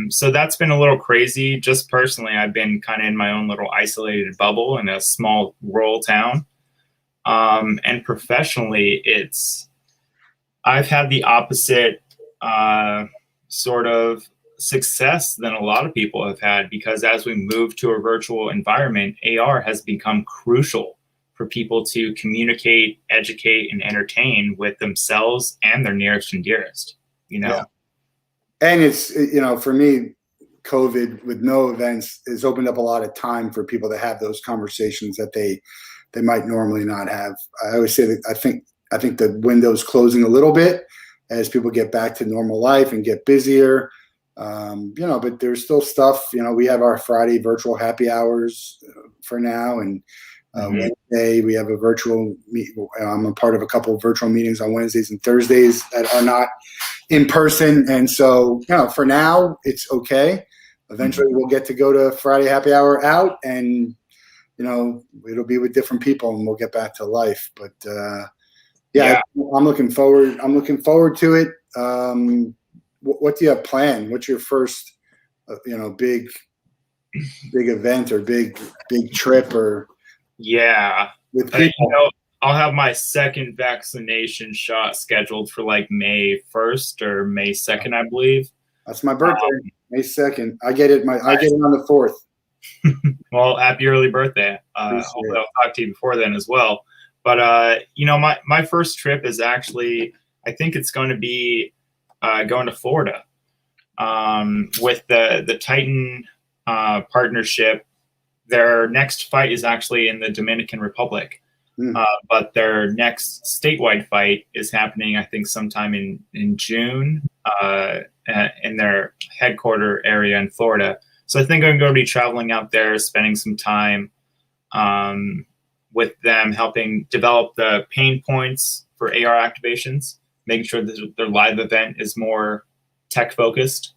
So that's been a little crazy. Just personally, I've been kind of in my own little isolated bubble in a small rural town. And professionally, I've had the opposite sort of success than a lot of people have had, because as we move to a virtual environment, AR has become crucial for people to communicate, educate, and entertain with themselves and their nearest and dearest, Yeah. And it's, for me, COVID with no events has opened up a lot of time for people to have those conversations that they might normally not have. I always say that I think the window's closing a little bit as people get back to normal life and get busier. But there's still stuff, we have our Friday virtual happy hours for now. And Wednesday we have a virtual I'm a part of a couple of virtual meetings on Wednesdays and Thursdays that are not in person. And so, for now it's okay. Eventually we'll get to go to Friday happy hour out, and, it'll be with different people and we'll get back to life. But, I'm looking forward to it. What do you have planned? What's your first, big event or big trip or? Yeah, with people? I'll have my second vaccination shot scheduled for like May 1st or May 2nd, I believe. That's my birthday, May 2nd. I get it on the 4th. Well, happy early birthday. Hopefully I'll talk to you before then as well. But you know, my first trip is actually, I think it's going to be going to Florida with the Titan partnership. Their next fight is actually in the Dominican Republic. But their next statewide fight is happening, I think, sometime in June in their headquarter area in Florida. So I think I'm going to be traveling out there, spending some time with them, helping develop the pain points for AR activations, making sure that their live event is more tech focused.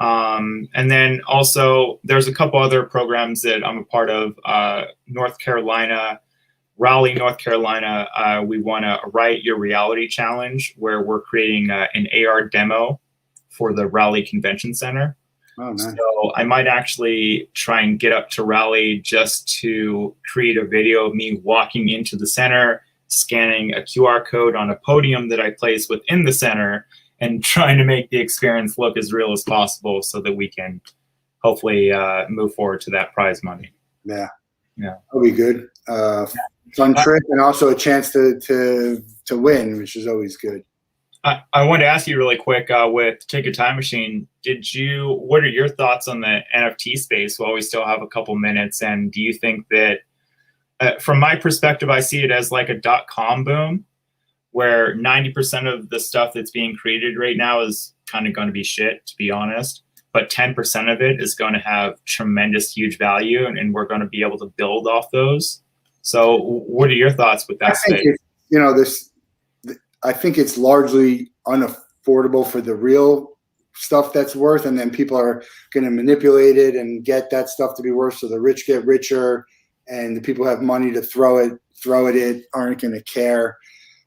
And then also there's a couple other programs that I'm a part of. Raleigh, North Carolina, we won a Write Your Reality Challenge where we're creating an AR demo for the Raleigh Convention Center. Oh, nice. So I might actually try and get up to Raleigh just to create a video of me walking into the center, scanning a QR code on a podium that I place within the center, and trying to make the experience look as real as possible so that we can hopefully move forward to that prize money. Yeah. Yeah. That'll be good. Fun trip, and also a chance to win, which is always good. I wanted to ask you really quick with Take a Time Machine. What are your thoughts on the NFT space while we still have a couple minutes? And do you think that, from my perspective, I see it as like a .com boom, where 90% of the stuff that's being created right now is kind of going to be shit, to be honest. But 10% of it is going to have tremendous, huge value, and we're going to be able to build off those. So what are your thoughts with that space? I think it's largely unaffordable for the real stuff that's worth, and then people are going to manipulate it and get that stuff to be worth. So the rich get richer, and the people who have money to throw it aren't going to care.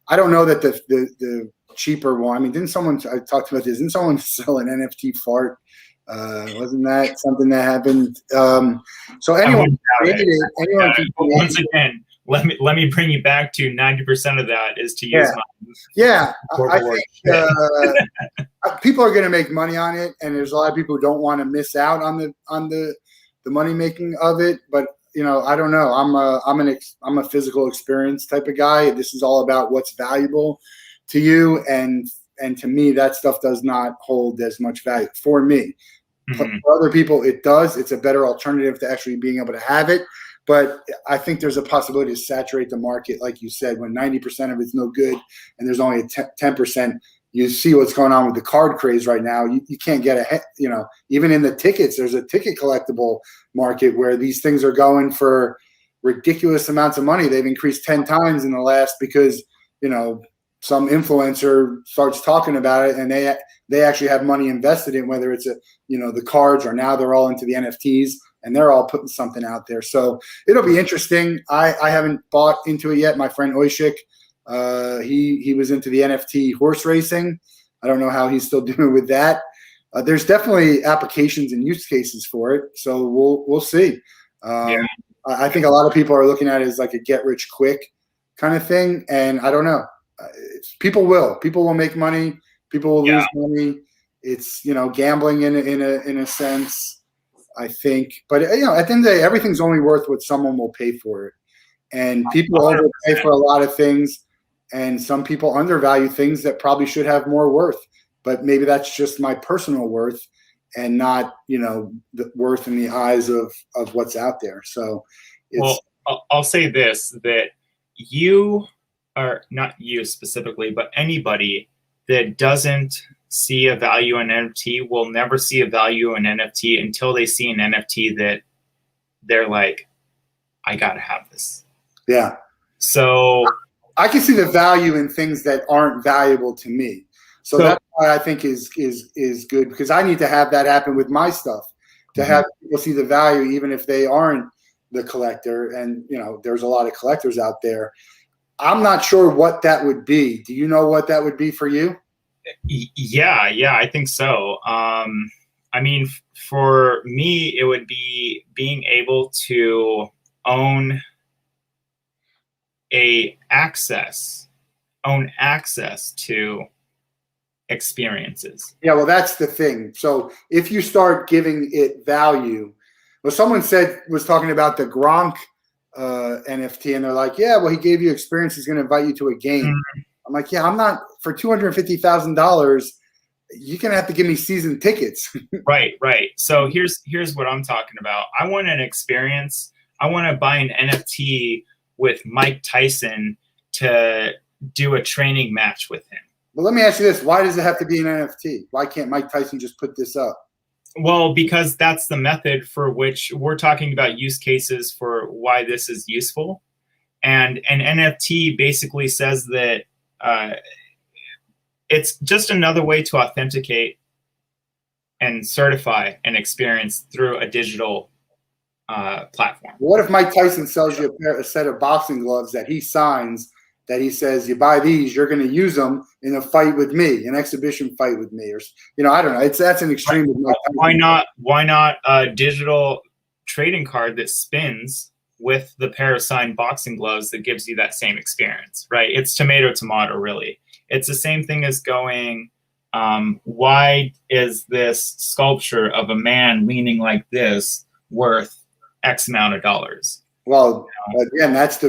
I don't know that the cheaper one. I mean, I talked about this? Didn't someone sell an NFT fart? Wasn't that something that happened? So anyone once again, let me bring you back to 90% of that is to use my I think people are going to make money on it, and there's a lot of people who don't want to miss out on the money making of it. But I don't know. I'm a physical experience type of guy. This is all about what's valuable to you, and to me, that stuff does not hold as much value for me. Mm-hmm. For other people, it does. It's a better alternative to actually being able to have it. But I think there's a possibility to saturate the market, like you said, when 90% of it's no good and there's only 10%. You see what's going on with the card craze right now. You can't get ahead. Even in the tickets, there's a ticket collectible market where these things are going for ridiculous amounts of money. They've increased 10 times in the last because some influencer starts talking about it, and they actually have money invested in, whether it's the cards, or now they're all into the NFTs, and they're all putting something out there. So it'll be interesting. I haven't bought into it yet. My friend Oishik, he was into the NFT horse racing. I don't know how he's still doing with that. There's definitely applications and use cases for it. So we'll see. I think a lot of people are looking at it as like a get rich quick kind of thing. And I don't know. People will make money. People will lose money. It's gambling in a sense, I think. But at the end of the day, everything's only worth what someone will pay for it. And people overpay for a lot of things, and some people undervalue things that probably should have more worth. But maybe that's just my personal worth, and not the worth in the eyes of what's out there. So, I'll say this, that you. Or not you specifically, but anybody that doesn't see a value in NFT will never see a value in NFT until they see an NFT that they're like, I gotta have this. Yeah. So I can see the value in things that aren't valuable to me. So that's why I think is good, because I need to have that happen with my stuff, to have people see the value, even if they aren't the collector. And there's a lot of collectors out there. I'm not sure what that would be. Do you know what that would be for you? Yeah, I think so. I mean, for me, it would be being able to own own access to experiences. Yeah, well, that's the thing. So if you start giving it value, well, someone was talking about the Gronk NFT, and they're like, yeah, well, he gave you experience. He's going to invite you to a game. Mm-hmm. I'm like, yeah, I'm not, for $250,000. You're going to have to give me season tickets. Right. So here's what I'm talking about. I want an experience. I want to buy an NFT with Mike Tyson to do a training match with him. Well, let me ask you this. Why does it have to be an NFT? Why can't Mike Tyson just put this up? Well, because that's the method for which we're talking about use cases for why this is useful. And an NFT basically says that it's just another way to authenticate and certify an experience through a digital platform. What if Mike Tyson sells you a set of boxing gloves that he signs, that he says, you buy these, you're going to use them in a fight with me, an exhibition fight with me, or I don't know. That's an extreme. Right. Why not a digital trading card that spins with the pair of signed boxing gloves that gives you that same experience, right? It's tomato, really. It's the same thing as going, why is this sculpture of a man leaning like this worth X amount of dollars? Well, again, that's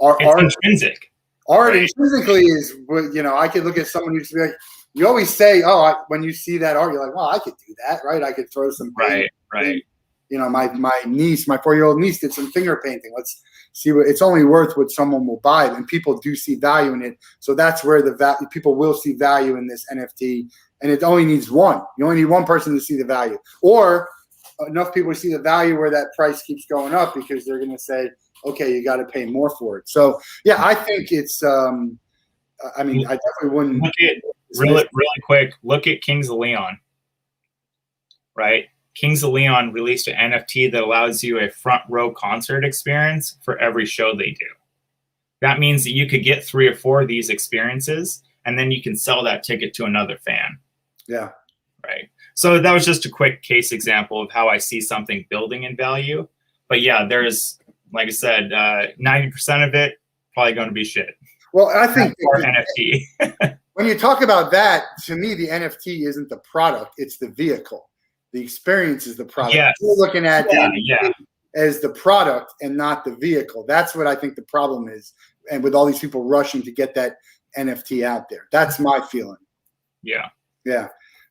art. Intrinsic. Art right? Intrinsically is, I could look at someone who's like, you always say, when you see that art, you're like, well, I could do that, right? I could throw some paint. Right. My niece, my 4-year-old niece, did some finger painting. Let's see what it's only worth what someone will buy, and people do see value in it. So that's where people will see value in this NFT, and it only needs one. You only need one person to see the value, or enough people to see the value where that price keeps going up, because they're going to say, okay, you got to pay more for it. So yeah, I think it's. I definitely wouldn't. Look at really quick. Look at Kings of Leon. Right. Kings of Leon released an NFT that allows you a front row concert experience for every show they do. That means that you could get 3 or 4 of these experiences, and then you can sell that ticket to another fan. Yeah. Right. So that was just a quick case example of how I see something building in value. But yeah, there's, like I said, 90% of it probably going to be shit. Well, I think or NFT. When you talk about that, to me, the NFT isn't the product; it's the vehicle. The experience is the product. Yes. You're looking at as the product and not the vehicle. That's what I think the problem is. And with all these people rushing to get that NFT out there, that's my feeling. Yeah.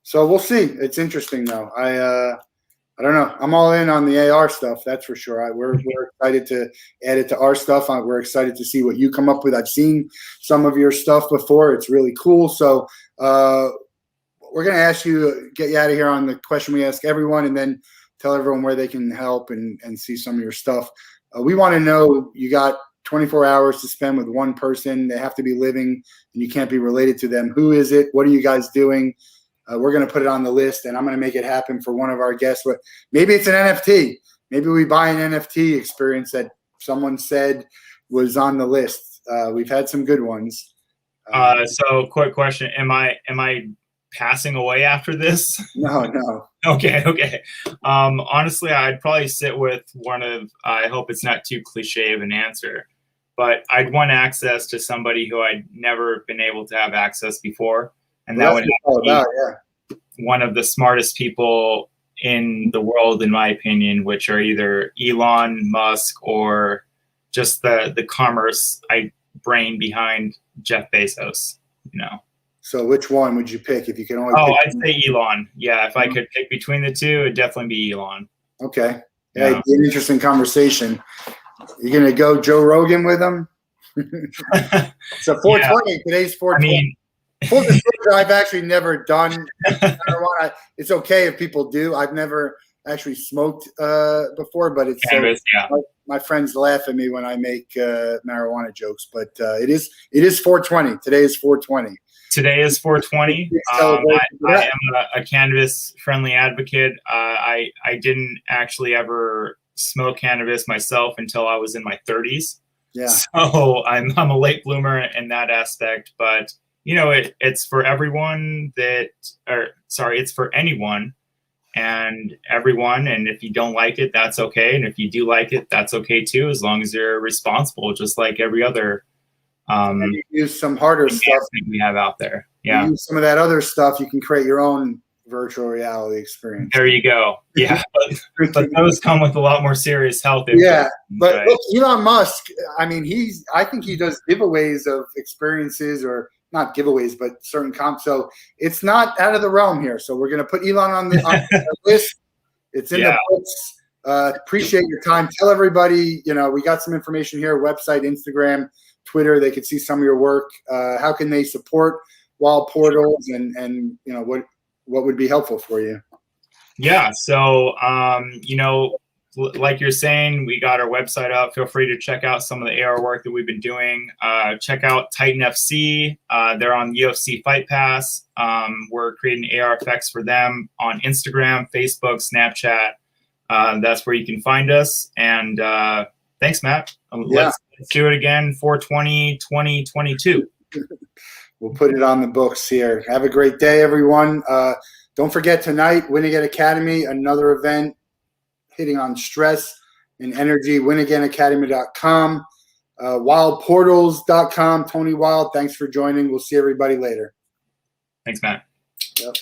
So we'll see. It's interesting though. I don't know. I'm all in on the AR stuff. That's for sure. We're excited to add it to our stuff. We're excited to see what you come up with. I've seen some of your stuff before. It's really cool. So we're going to ask you, get you out of here on the question we ask everyone, and then tell everyone where they can help and see some of your stuff. We want to know, you got 24 hours to spend with one person. They have to be living, and you can't be related to them. Who is it? What are you guys doing? We're going to put it on the list, and I'm going to make it happen for one of our guests. But maybe it's an NFT. Maybe we buy an NFT experience that someone said was on the list. We've had some good ones. So quick question. Am I passing away after this? No. Okay. Honestly, I'd probably sit with one of, I hope it's not too cliche of an answer, but I'd want access to somebody who I'd never been able to have access before. And that would be one of the smartest people in the world, in my opinion, which are either Elon Musk or just the commerce brain behind Jeff Bezos, So which one would you pick if you can only pick? I'd say Elon. Yeah, if I could pick between the two, it'd definitely be Elon. Okay. Yeah, it'd be an interesting conversation. You going to go Joe Rogan with him? So 420, today's 420. Full disclosure, I've actually never done marijuana. It's okay if people do. I've never actually smoked before, but it's cannabis, my friends laugh at me when I make marijuana jokes, but it is 420. Today is 420. Today is 420. I am a cannabis-friendly advocate. I didn't actually ever smoke cannabis myself until I was in my 30s. Yeah. So I'm a late bloomer in that aspect, but it's for everyone it's for anyone. and everyone. And if you don't like it, that's okay. And if you do like it, that's okay too, as long as you're responsible, just like every other you use some harder stuff we have out there. You Yeah. use some of that other stuff, you can create your own virtual reality experience. There you go. Yeah. but those come with a lot more serious health issues. Yeah. But right? Look, Elon Musk, I mean, I think he does giveaways of experiences, or not giveaways, but certain comps. So it's not out of the realm here. So we're going to put Elon on the list. It's in the books. Appreciate your time. Tell everybody, we got some information here, website, Instagram, Twitter. They could see some of your work. How can they support Wild Portals, and what would be helpful for you? Yeah. So, like you're saying, we got our website up. Feel free to check out some of the AR work that we've been doing. Check out Titan FC. They're on UFC Fight Pass. We're creating AR effects for them on Instagram, Facebook, Snapchat. That's where you can find us. And thanks, Matt. Let's do it again, 4/20/2022. We'll put it on the books here. Have a great day, everyone. Don't forget tonight, Win Again Academy, another event hitting on stress and energy, winagainacademy.com, wildportals.com. Tony Wild, thanks for joining. We'll see everybody later. Thanks, Matt. Yep.